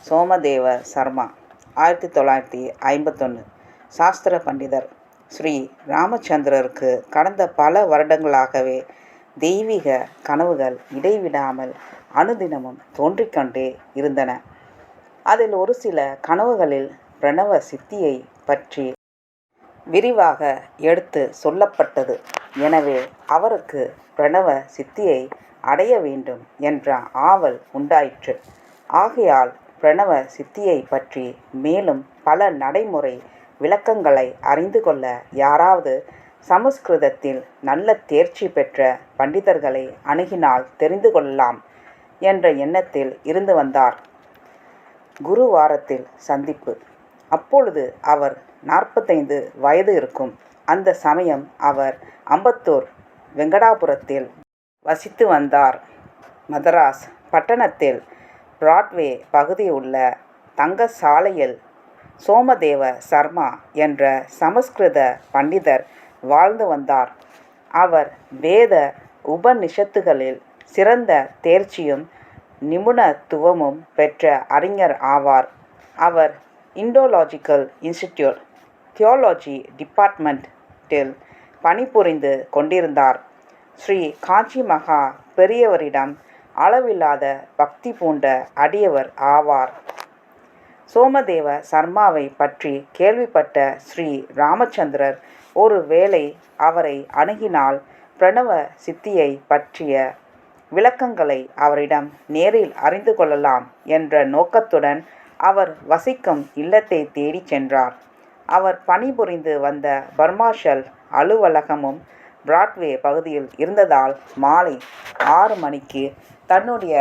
சோமதேவ சர்மா 1951 சாஸ்திர பண்டிதர். ஸ்ரீ ராமச்சந்திரருக்கு கடந்த பல வருடங்களாகவே தெய்வீக கனவுகள் இடைவிடாமல் அனுதினமும் தோன்றிக்கொண்டே இருந்தன. அதில் ஒரு சில கனவுகளில் பிரணவ சித்தியை பற்றி விரிவாக எடுத்து சொல்லப்பட்டது. எனவே அவருக்கு பிரணவ சித்தியை அடைய வேண்டும் என்ற ஆவல் உண்டாயிற்று. ஆகையால் பிரணவ சித்தியை பற்றி மேலும் பல நடைமுறை விளக்கங்களை அறிந்து கொள்ள யாராவது சமஸ்கிருதத்தில் நல்ல தேர்ச்சி பெற்ற பண்டிதர்களை அணுகினால் தெரிந்து கொள்ளலாம் என்ற எண்ணத்தில் இருந்து வந்தார். குருவாரத்தில் சந்திப்பு. அப்பொழுது அவர் 45 வயது இருக்கும். அந்த சமயம் அவர் அம்பத்தூர் வெங்கடாபுரத்தில் வசித்து வந்தார். மதராஸ் பட்டணத்தில் பிராட்வே பகுதியுள்ள தங்கசாலையில் சோமதேவ சர்மா என்ற சமஸ்கிருத பண்டிதர் வாழ்ந்து வந்தார். அவர் வேத உபநிஷத்துகளில் சிறந்த தேர்ச்சியும் நிபுணத்துவமும் பெற்ற அறிஞர் ஆவார். அவர் இண்டோலாஜிக்கல் இன்ஸ்டிடியூட் தியாலஜி டிபார்ட்மெண்ட்டில் பணிபுரிந்து கொண்டிருந்தார். ஸ்ரீ காஞ்சி மகா பெரியவரிடம் அளவில்லாத பக்தி பூண்ட அடியவர் ஆவார். சோமதேவ சர்மாவை பற்றி கேள்விப்பட்ட ஸ்ரீ ராமச்சந்திரர் ஒரு வேளை அவரை அணுகினால் பிரணவ சித்தியை பற்றிய விளக்கங்களை அவரிடம் நேரில் அறிந்து கொள்ளலாம் என்ற நோக்கத்துடன் அவர் வசிக்கும் இல்லத்தை தேடி சென்றார். அவர் பணிபுரிந்து வந்த பர்மாஷல் அலுவலகமும் பிராட்வே பகுதியில் இருந்ததால் மாலை 6 மணிக்கு தன்னுடைய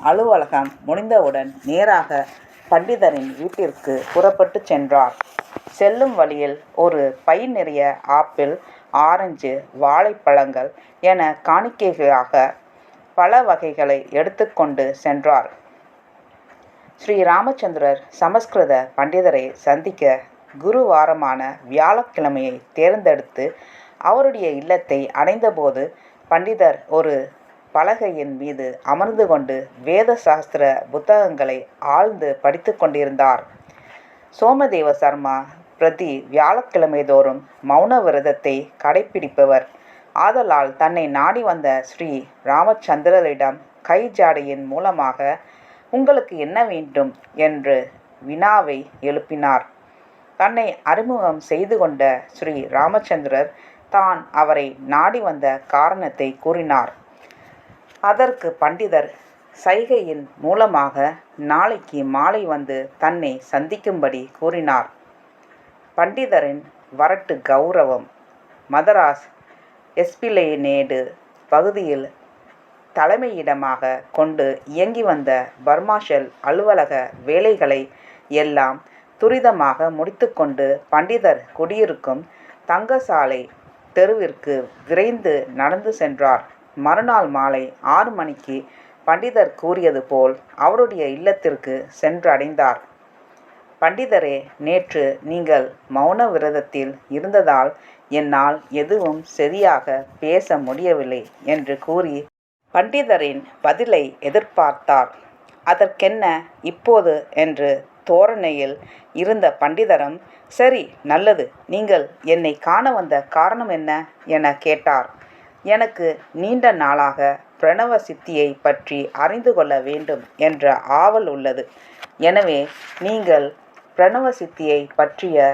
அலுவலகம் முடிந்தவுடன் நேராக பண்டிதரின் வீட்டிற்கு புறப்பட்டு சென்றார். செல்லும் வழியில் ஒரு பை நிறைய ஆப்பிள், ஆரஞ்சு, வாழைப்பழங்கள் என காணிக்கைகளாக பல வகைகளை எடுத்துக்கொண்டு சென்றார். ஸ்ரீ ராமச்சந்திரர் சமஸ்கிருத பண்டிதரை சந்திக்க குருவாரமான வியாழக்கிழமையை தேர்ந்தெடுத்து அவருடைய இல்லத்தை அடைந்தபோது பண்டிதர் ஒரு பலகையின் மீது அமர்ந்து கொண்டு வேத சாஸ்திர புத்தகங்களை ஆழ்ந்து படித்து கொண்டிருந்தார். சோமதேவ சர்மா பிரதி வியாழக்கிழமை தோறும் மௌன விரதத்தை கடைப்பிடிப்பவர். ஆதலால் தன்னை நாடி வந்த ஸ்ரீ ராமச்சந்திரரிடம் கை ஜாடையின் மூலமாக உங்களுக்கு என்ன வேண்டும் என்று வினாவை எழுப்பினார். தன்னை அறிமுகம் செய்து கொண்ட ஸ்ரீ ராமச்சந்திரர் தான் அவரை நாடி வந்த காரணத்தை கூறினார். அதற்கு பண்டிதர் சைகையின் மூலமாக நாளைக்கு மாலை வந்து தன்னை சந்திக்கும்படி கூறினார். பண்டிதரின் வரட்டு கௌரவம். மதராஸ் எஸ்பிளேனேடு பகுதியில் தலைமையிடமாக கொண்டு இயங்கி வந்த பர்மாஷல் அலுவலக வேலைகளை எல்லாம் துரிதமாக முடித்துக்கொண்டு பண்டிதர் குடியிருக்கும் தங்கசாலை தெருவிற்கு விரைந்து நடந்து சென்றார். மறுநாள் மாலை 6 மணிக்கு பண்டிதர் கூறியது போல் அவருடைய இல்லத்திற்கு சென்றடைந்தார். பண்டிதரே, நேற்று நீங்கள் மௌன விரதத்தில் இருந்ததால் என்னால் எதுவும் சரியாக பேச முடியவில்லை என்று கூறி பண்டிதரின் பதிலை எதிர்பார்த்தார். அதற்கென்ன இப்போது என்று தோரணையில் இருந்த பண்டிதரும், சரி, நல்லது, நீங்கள் என்னை காண வந்த காரணம் என்ன என கேட்டார். எனக்கு நீண்ட நாளாக பிரணவ சித்தியை பற்றி அறிந்து கொள்ள வேண்டும் என்ற ஆவல் உள்ளது. எனவே நீங்கள் பிரணவ சித்தியை பற்றிய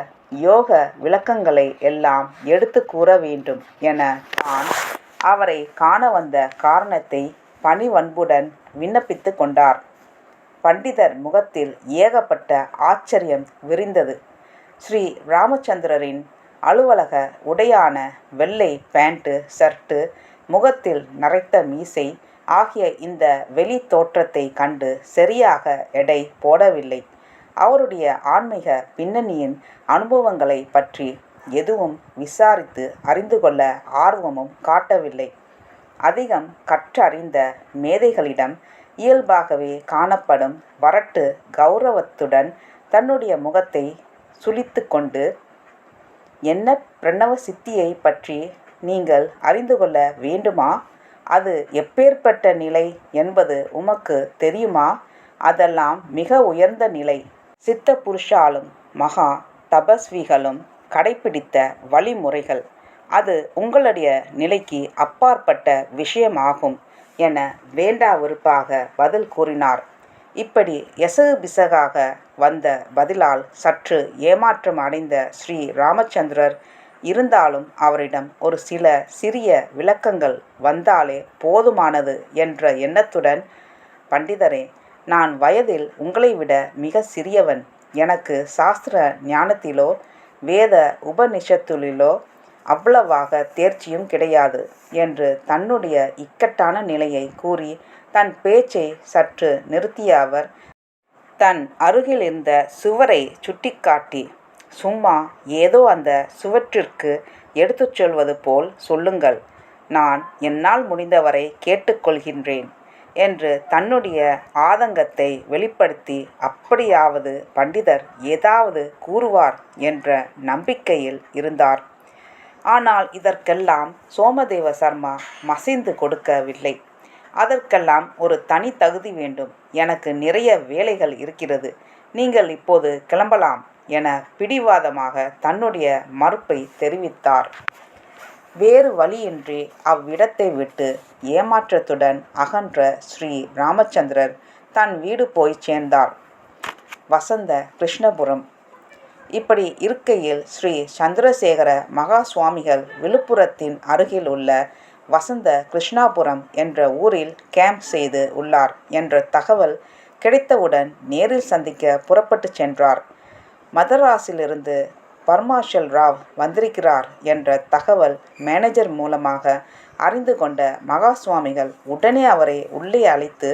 யோக விளக்கங்களை எல்லாம் எடுத்து கூற வேண்டும் என நான் அவரை காண வந்த காரணத்தை பணிவன்புடன் விண்ணப்பித்து கொண்டார். பண்டிதர் முகத்தில் ஏகப்பட்ட ஆச்சரியம் விரிந்தது. ஸ்ரீ ராமச்சந்திரரின் அலுவலக உடையான வெள்ளை பேண்ட்டு, ஷர்ட்டு, முகத்தில் நரைத்த மீசை ஆகிய இந்த வெளி தோற்றத்தை கண்டு சரியாக எடை போடவில்லை. அவருடைய ஆன்மீக பின்னணியின் அனுபவங்களை பற்றி எதுவும் விசாரித்து அறிந்து கொள்ள ஆர்வமும் காட்டவில்லை. அதிகம் கற்றறிந்த மேதைகளிடம் இயல்பாகவே காணப்படும் வரட்டு கௌரவத்துடன் தன்னுடைய முகத்தை சுளித்து கொண்டு, என்ன பிரணவ சித்தியை பற்றி நீங்கள் அறிந்து கொள்ள வேண்டுமா? அது எப்பேற்பட்ட நிலை என்பது உமக்கு தெரியுமா? அதெல்லாம் மிக உயர்ந்த நிலை. சித்த புருஷாலும் மகா தபஸ்விகளும் கடைப்பிடித்த வழிமுறைகள். அது உங்களுடைய நிலைக்கு அப்பாற்பட்ட விஷயமாகும் என வேண்டா வெறுப்பாக பதில் கூறினார். இப்படி எசகு பிசகாக வந்த பதிலால் சற்று ஏமாற்றம் அடைந்த ஸ்ரீ ராமச்சந்திரர், இருந்தாலும் அவரிடம் ஒரு சில சிறிய விளக்கங்கள் வந்தாலே போதுமானது என்ற எண்ணத்துடன், பண்டிதரே, நான் வயதில் உங்களை விட மிக சிறியவன். எனக்கு சாஸ்திர ஞானத்திலோ வேத உபனிஷத்துளிலோ அவ்வளவாக தேர்ச்சியும் கிடையாது என்று தன்னுடைய இக்கட்டான நிலையை கூறி தன் பேச்சை சற்று நிறுத்திய அவர், தன் அருகிலிருந்த சுவரை சுட்டிக்காட்டி, சும்மா ஏதோ அந்த சுவற்றிற்கு எடுத்துச் சொல்வது போல் சொல்லுங்கள், நான் என்னால் முடிந்தவரை கேட்டுக்கொள்கின்றேன் என்று தன்னுடைய ஆதங்கத்தை வெளிப்படுத்தி, அப்படியாவது பண்டிதர் ஏதாவது கூறுவார் என்ற நம்பிக்கையில் இருந்தார். ஆனால் இதற்கெல்லாம் சோமதேவ சர்மா மசிந்து கொடுக்கவில்லை. அதற்கெல்லாம் ஒரு தனி தகுதி வேண்டும். எனக்கு நிறைய வேலைகள் இருக்கிறது. நீங்கள் இப்போது கிளம்பலாம் என பிடிவாதமாக தன்னுடைய மறுப்பை தெரிவித்தார். வேறு வழியின்றி அவ்விடத்தை விட்டு ஏமாற்றத்துடன் அகன்ற ஸ்ரீ ராமச்சந்திரர் தன் வீடு போய் சேர்ந்தார். வசந்த கிருஷ்ணபுரம். இப்படி இருக்கையில் ஸ்ரீ சந்திரசேகர மகா சுவாமிகள் விழுப்புரத்தின் அருகில் உள்ள வசந்த கிருஷ்ணாபுரம் என்ற ஊரில் கேம்ப் செய்து உள்ளார் என்ற தகவல் கிடைத்தவுடன் நேரில் சந்திக்க புறப்பட்டு சென்றார். மதராஸிலிருந்து பர்மாஷல் ராவ் வந்திருக்கிறார் என்ற தகவல் மேனேஜர் மூலமாக அறிந்து கொண்ட மகா சுவாமிகள் உடனே அவரை உள்ளே அழைத்து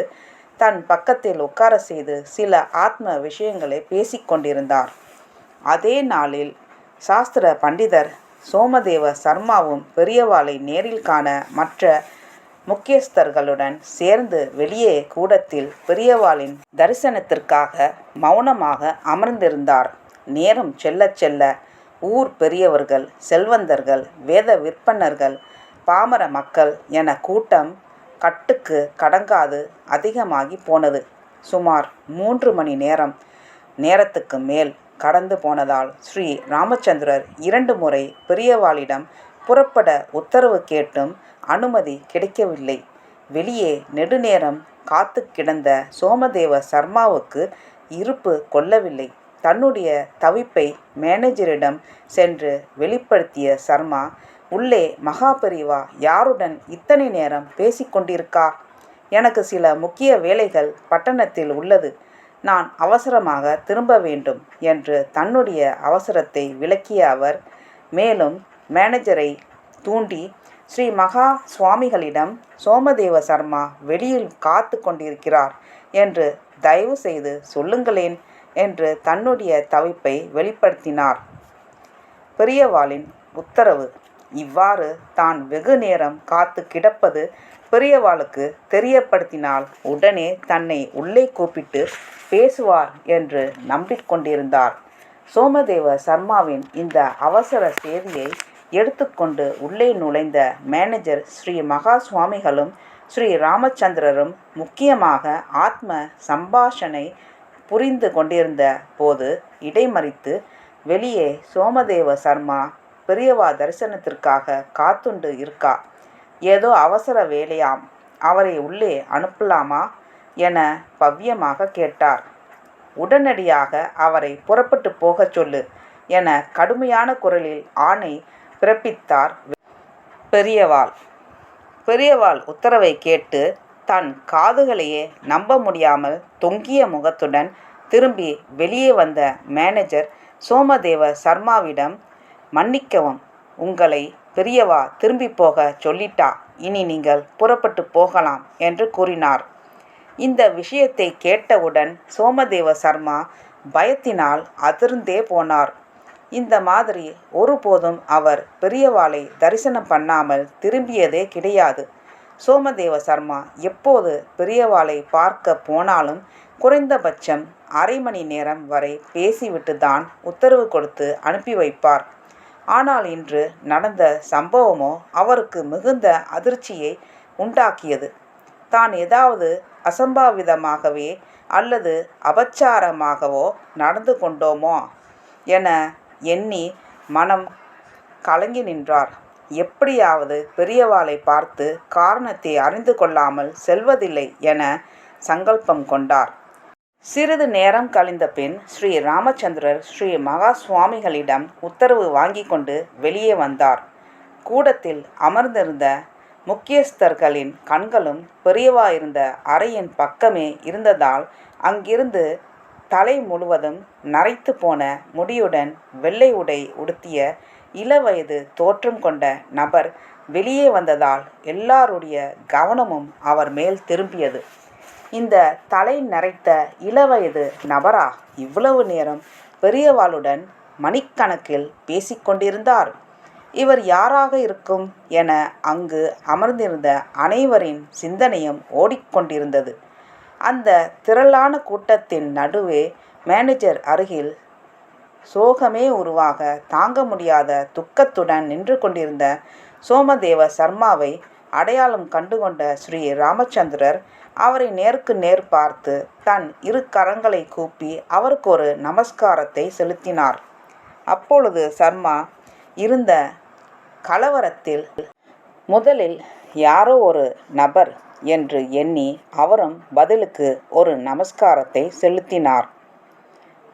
தன் பக்கத்தில் உட்கார செய்து சில ஆத்ம விஷயங்களை பேசிக்கொண்டிருந்தார். அதே நாளில் சாஸ்திர பண்டிதர் சோமதேவ சர்மாவும் பெரியவாளை நேரில் காண மற்ற முக்கியஸ்தர்களுடன் சேர்ந்து வெளியே கூடத்தில் பெரியவாளின் தரிசனத்திற்காக மௌனமாக அமர்ந்திருந்தார். நேரம் செல்ல செல்ல ஊர் பெரியவர்கள், செல்வந்தர்கள், வேத விற்பனர்கள், பாமர மக்கள் என கூட்டம் கட்டுக்கு கடங்காது அதிகமாகி போனது. சுமார் 3 மணி நேரத்துக்கு மேல் கடந்து போனதால் ஸ்ரீ ராமச்சந்திரர் 2 முறை பெரியவாளிடம் புறப்பட உத்தரவு கேட்டும் அனுமதி கிடைக்கவில்லை. வெளியே நெடுநேரம் காத்து கிடந்த சோமதேவ சர்மாவுக்கு இருப்பு கொள்ளவில்லை. தன்னுடைய தவிப்பை மேனேஜரிடம் சென்று வெளிப்படுத்திய சர்மா, உள்ளே மகா பெரியவா யாருடன் இத்தனை நேரம் பேசிக்கொண்டிருக்கா? எனக்கு சில முக்கிய வேலைகள் பட்டணத்தில் உள்ளது. நான் அவசரமாக திரும்ப வேண்டும் என்று தன்னுடைய அவசரத்தை விளக்கிய அவர், மேலும் மேனேஜரை தூண்டி, ஸ்ரீ மகா சுவாமிகளிடம் சோமதேவ சர்மா வெளியில் காத்து கொண்டிருக்கிறார் என்று தயவு செய்து சொல்லுங்களேன் என்று தன்னுடைய தவிப்பை வெளிப்படுத்தினார். பெரியவாளின் உத்தரவு. இவ்வாறு தான் வெகு நேரம் காத்து கிடப்பது பெரியவாளுக்கு தெரியப்படுத்தினால் உடனே தன்னை உள்ளே கூப்பிட்டு பேசுவார் என்று நம்பிக்கொண்டிருந்தார். சோமதேவ சர்மாவின் இந்த அவசர செய்தியை எடுத்துக்கொண்டு உள்ளே நுழைந்த மேனேஜர் ஸ்ரீ மகா சுவாமிகளும் ஸ்ரீ ராமச்சந்திரரும் முக்கியமாக ஆத்ம சம்பாஷணை புரிந்து கொண்டிருந்த போது இடைமறித்து, வெளியே சோமதேவ சர்மா பெரியவா தரிசனத்திற்காக காத்துண்டு இருக்கா, ஏதோ அவசர வேலையாம், அவரை உள்ளே அனுப்பலாமா என பவ்யமாக கேட்டார். உடனடியாக அவரை புறப்பட்டு போகச் சொல்லு என கடுமையான குரலில் ஆணை பிறப்பித்தார் பெரியவாள். பெரியவாள் உத்தரவை கேட்டு தன் காதுகளையே நம்ப முடியாமல் தொங்கிய முகத்துடன் திரும்பி வெளியே வந்த மேனேஜர் சோமதேவ சர்மாவிடம், மன்னிக்கவும், உங்களை பெரியவா திரும்பி போக சொல்லிட்டா, இனி நீங்கள் புறப்பட்டு போகலாம் என்று கூறினார். இந்த விஷயத்தை கேட்டவுடன் சோமதேவ சர்மா பயத்தினால் அதிர்ந்தே போனார். இந்த மாதிரி ஒருபோதும் அவர் பெரியவாளை தரிசனம் பண்ணாமல் திரும்பியதே கிடையாது. சோமதேவ சர்மா எப்போது பெரியவாளை பார்க்க போனாலும் குறைந்தபட்சம் அரை மணி நேரம் வரை பேசிவிட்டு தான் உத்தரவு கொடுத்து அனுப்பி வைப்பார். ஆனால் இன்று நடந்த சம்பவமோ அவருக்கு மிகுந்த அதிர்ச்சியை உண்டாக்கியது. தான் ஏதாவது அசம்பாவிதமாகவே அல்லது அபச்சாரமாகவோ நடந்து கொண்டோமோ என எண்ணி மனம் கலங்கி நின்றார். எப்படியாவது பெரியவாளை பார்த்து காரணத்தை அறிந்து கொள்ளாமல் செல்வதில்லை என சங்கல்பம் கொண்டார். சிறிது நேரம் கழிந்த பின் ஸ்ரீ ராமச்சந்திரர் ஸ்ரீ மகா சுவாமிகளிடம் உத்தரவு வாங்கி கொண்டு வெளியே வந்தார். கூடத்தில் அமர்ந்திருந்த முக்கியஸ்தர்களின் கண்களும் பெரியவா இருந்த அறையின் பக்கமே இருந்ததால் அங்கிருந்து தலை முழுவதும் நரைத்து போன முடியுடன் வெள்ளை உடை உடுத்திய இளவயது தோற்றம் கொண்ட நபர் வெளியே வந்ததால் எல்லாருடைய கவனமும் அவர் மேல் திரும்பியது. இந்த தலை நரைத்த இளவயது நபரா இவ்வளவு நேரம் பெரியவாளுடன் மணிக்கணக்கில் பேசிக்கொண்டிருந்தார்? இவர் யாராக இருக்கும் என அங்கு அமர்ந்திருந்த அனைவரின் சிந்தனையும் ஓடிக்கொண்டிருந்தது. அந்த திரளான கூட்டத்தின் நடுவே மேனேஜர் அருகில் சோகமே உருவாக தாங்க முடியாத துக்கத்துடன் நின்று கொண்டிருந்த சோமதேவ சர்மாவை அடையாளம் கண்டுகொண்ட ஸ்ரீ ராமச்சந்திரர் அவரை நேருக்கு நேர் பார்த்து தன் இரு கரங்களை கூப்பி அவருக்கு ஒரு நமஸ்காரத்தை செலுத்தினார். அப்பொழுது சர்மா இருந்த கலவரத்தில் முதலில் யாரோ ஒரு நபர் என்று எண்ணி அவரும் பதிலுக்கு ஒரு நமஸ்காரத்தை செலுத்தினார்.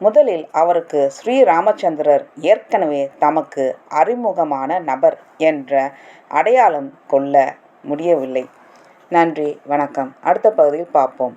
முதலில் அவருக்கு ஸ்ரீ ராமச்சந்திரர் ஏற்கனவே தமக்கு அறிமுகமான நபர் என்ற அடையாளம் கொள்ள முடியவில்லை. நன்றி, வணக்கம். அடுத்த பகுதியில் பார்ப்போம்.